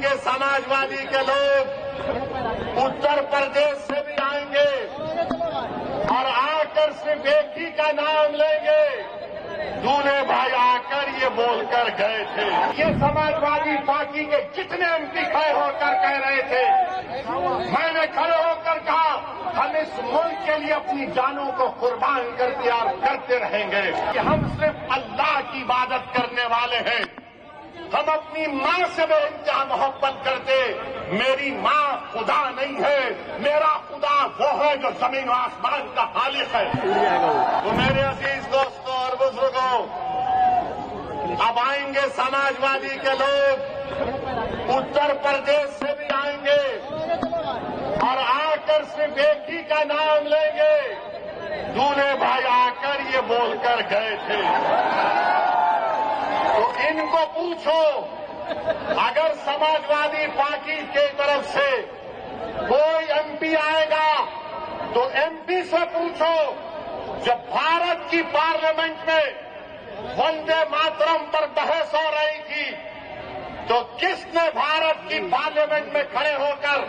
آئیں گے سماجوادی کے لوگ، اتر پردیش سے بھی آئیں گے اور آ کر صرف ایک ہی کا نام لیں گے۔ دولے بھائی آ کر یہ بول کر گئے تھے، یہ سماجوادی پارٹی کے جتنے ایم پی کھڑے ہو کر کہہ رہے تھے، میں نے کھڑے ہو کر کہا ہم اس ملک کے لیے اپنی جانوں کو قربان کرتے اور کرتے رہیں گے کہ ہم صرف اللہ کی عبادت کرنے والے ہیں۔ ہم اپنی ماں سے بے انتہا محبت کرتے، میری ماں خدا نہیں ہے، میرا خدا وہ ہے جو زمین و آسمان کا خالق ہے۔ تو میرے عزیز دوستوں اور بزرگوں، اب آئیں گے سماجوادی کے لوگ، اتر پردیش سے بھی آئیں گے اور آ کر صرف ایک ہی کا نام لیں گے۔ دولے بھائی آ کر یہ بول کر گئے تھے، تو ان کو پوچھو اگر سماجوادی پارٹی کی طرف سے کوئی ایم پی آئے گا تو ایم پی سے پوچھو جب بھارت کی پارلیمنٹ میں وندے ماترم پر بحث ہو رہی تھی تو کس نے بھارت کی پارلیمنٹ میں کھڑے ہو کر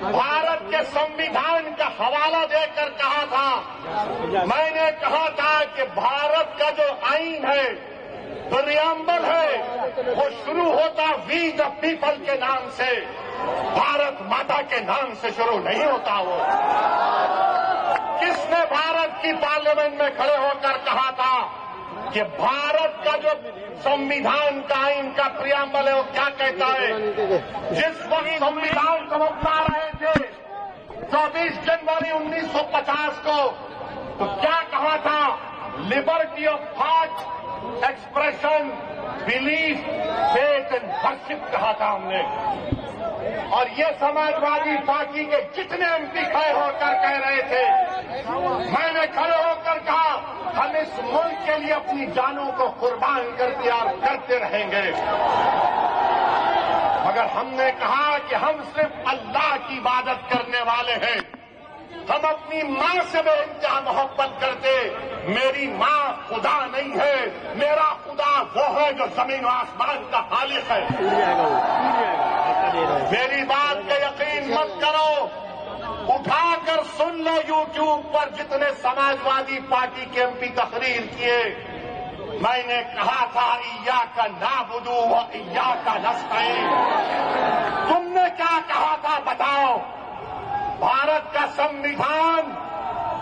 بھارت کے سمویدھان کا حوالہ دے کر کہا تھا؟ میں نے کہا تھا کہ بھارت کا جو آئین ہے، پریامبل ہے، وہ شروع ہوتا وی دا پیپل کے نام سے، بھارت ماتا کے نام سے شروع نہیں ہوتا۔ وہ کس نے بھارت کی پارلیمنٹ میں کھڑے ہو کر کہا تھا کہ بھارت کا جو سمویدھان کا آئین کا پریامبل ہے وہ کیا کہتا ہے؟ جس وقت سمویدھان کو اپنا رہے تھے 24 جنوری 1950 کو، تو کیا کہا تھا؟ Liberty of thought, expression, belief, faith and worship کہا تھا ہم نے۔ اور یہ سماجوادی پارٹی کے جتنے ایم پی کھڑے ہو کر کہہ رہے تھے، میں نے کھڑے ہو کر کہا ہم اس ملک کے لیے اپنی جانوں کو قربان کرتے اور کرتے رہیں گے، مگر ہم نے کہا کہ ہم صرف اللہ کی عبادت کرنے والے ہیں۔ ہم اپنی ماں سے بے انتہا محبت کرتے، میری ماں خدا نہیں ہے، میرا خدا وہ ہے جو زمین و آسمان کا خالق ہے۔ میری بات کا یقین مت کرو، اٹھا کر سن لو یوٹیوب پر جتنے سماجوادی پارٹی کے ایم پی تقریر کیے۔ میں نے کہا تھا ایاک نعبد و ایاک نستعین۔ تم نے کیا کہا تھا بتاؤ؟ بھارت کا سمویدھان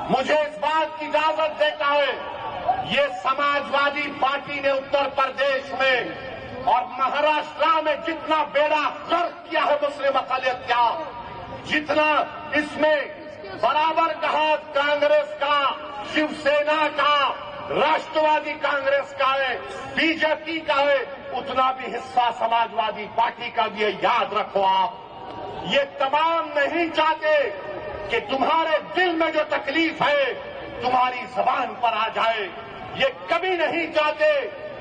مجھے اس بات کی اجازت دیتا ہے، یہ سماجوادی پارٹی نے اتر پردیش میں اور مہاراشٹر میں جتنا بیڑا غرق کیا ہے مسلم اقلیت کا، جتنا اس میں برابر کا ہاتھ کانگریس کا، شیو سینا کا، راشٹروادی کانگریس کا ہے، بی جے پی کا ہے، اتنا بھی حصہ سماجوادی پارٹی کا بھی ہے۔ یاد رکھو آپ، یہ تمام نہیں چاہتے کہ تمہارے دل میں جو تکلیف ہے تمہاری زبان پر آ جائے، یہ کبھی نہیں چاہتے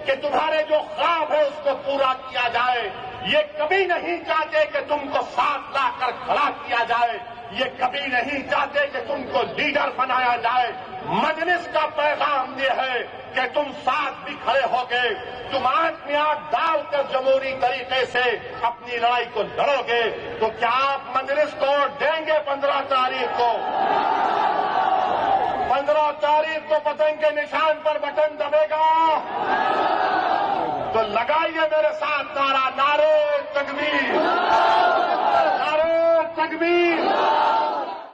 کہ تمہارے جو خواب ہے اس کو پورا کیا جائے، یہ کبھی نہیں چاہتے کہ تم کو ساتھ لا کر کھڑا کیا جائے، یہ کبھی نہیں چاہتے کہ تم کو لیڈر بنایا جائے۔ مجلس کا پیغام یہ ہے کہ تم ساتھ بھی کھڑے ہو گئے، تم آنکھ میں آنکھ ڈال کر جمہوری طریقے سے اپنی لڑائی کو لڑو گے، تو کیا آپ مجلس کو دیں گے 15 تاریخ کو؟ 15 تاریخ کو پتنگ کے نشان پر بٹن دبے گا، تو لگائیے میرے ساتھ نعرہ، نعرے